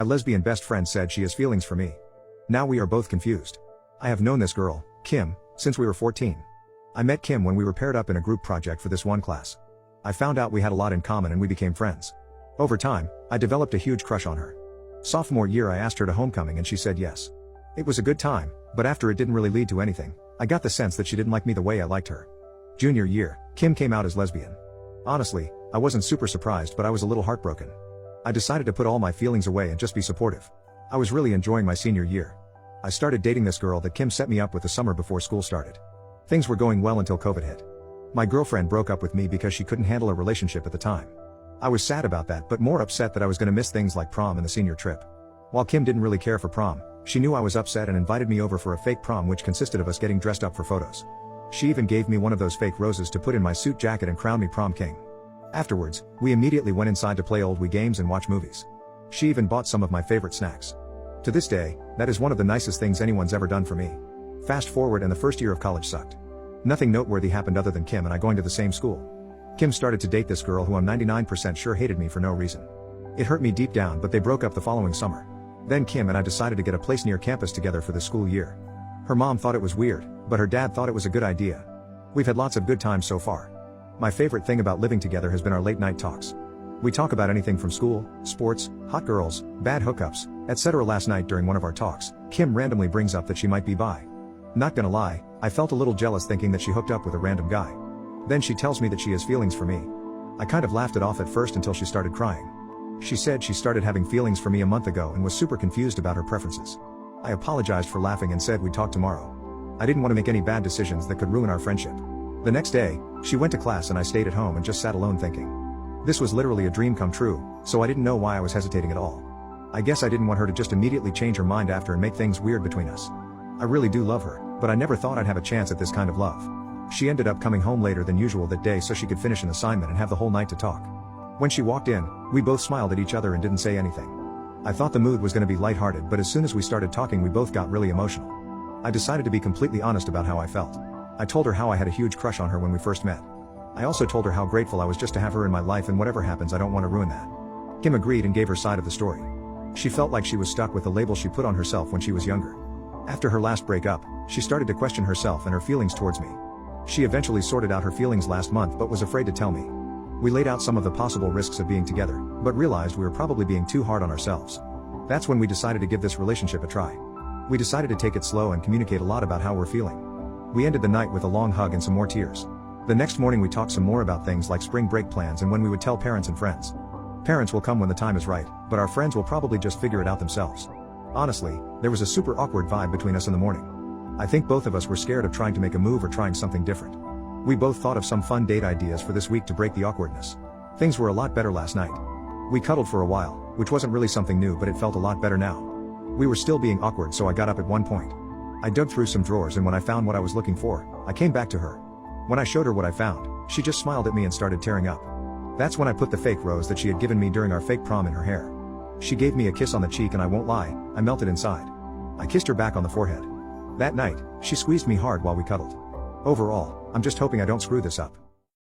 My lesbian best friend said she has feelings for me. Now we are both confused. I have known this girl, Kim, since we were 14. I met Kim when we were paired up in a group project for this one class. I found out we had a lot in common and we became friends. Over time, I developed a huge crush on her. Sophomore year I asked her to homecoming and she said yes. It was a good time, but after it didn't really lead to anything, I got the sense that she didn't like me the way I liked her. Junior year, Kim came out as lesbian. Honestly, I wasn't super surprised, but I was a little heartbroken. I decided to put all my feelings away and just be supportive. I was really enjoying my senior year. I started dating this girl that Kim set me up with the summer before school started. Things were going well until COVID hit. My girlfriend broke up with me because she couldn't handle a relationship at the time. I was sad about that, but more upset that I was going to miss things like prom and the senior trip. While Kim didn't really care for prom, she knew I was upset and invited me over for a fake prom which consisted of us getting dressed up for photos. She even gave me one of those fake roses to put in my suit jacket and crown me prom king. Afterwards, we immediately went inside to play old Wii games and watch movies. She even bought some of my favorite snacks. To this day, that is one of the nicest things anyone's ever done for me. Fast forward and the first year of college sucked. Nothing noteworthy happened other than Kim and I going to the same school. Kim started to date this girl who I'm 99% sure hated me for no reason. It hurt me deep down, but they broke up the following summer. Then Kim and I decided to get a place near campus together for the school year. Her mom thought it was weird, but her dad thought it was a good idea. We've had lots of good times so far. My favorite thing about living together has been our late night talks. We talk about anything from school, sports, hot girls, bad hookups, etc. Last night during one of our talks, Kim randomly brings up that she might be bi. Not gonna lie, I felt a little jealous thinking that she hooked up with a random guy. Then she tells me that she has feelings for me. I kind of laughed it off at first until she started crying. She said she started having feelings for me a month ago and was super confused about her preferences. I apologized for laughing and said we'd talk tomorrow. I didn't want to make any bad decisions that could ruin our friendship. The next day, she went to class and I stayed at home and just sat alone thinking. This was literally a dream come true, so I didn't know why I was hesitating at all. I guess I didn't want her to just immediately change her mind after and make things weird between us. I really do love her, but I never thought I'd have a chance at this kind of love. She ended up coming home later than usual that day so she could finish an assignment and have the whole night to talk. When she walked in, we both smiled at each other and didn't say anything. I thought the mood was going to be lighthearted, but as soon as we started talking we both got really emotional. I decided to be completely honest about how I felt. I told her how I had a huge crush on her when we first met. I also told her how grateful I was just to have her in my life, and whatever happens I don't want to ruin that. Kim agreed and gave her side of the story. She felt like she was stuck with the label she put on herself when she was younger. After her last breakup, she started to question herself and her feelings towards me. She eventually sorted out her feelings last month but was afraid to tell me. We laid out some of the possible risks of being together, but realized we were probably being too hard on ourselves. That's when we decided to give this relationship a try. We decided to take it slow and communicate a lot about how we're feeling. We ended the night with a long hug and some more tears. The next morning we talked some more about things like spring break plans and when we would tell parents and friends. Parents will come when the time is right, but our friends will probably just figure it out themselves. Honestly, there was a super awkward vibe between us in the morning. I think both of us were scared of trying to make a move or trying something different. We both thought of some fun date ideas for this week to break the awkwardness. Things were a lot better last night. We cuddled for a while, which wasn't really something new, but it felt a lot better now. We were still being awkward, so I got up at one point. I dug through some drawers, and when I found what I was looking for, I came back to her. When I showed her what I found, she just smiled at me and started tearing up. That's when I put the fake rose that she had given me during our fake prom in her hair. She gave me a kiss on the cheek and I won't lie, I melted inside. I kissed her back on the forehead. That night, she squeezed me hard while we cuddled. Overall, I'm just hoping I don't screw this up.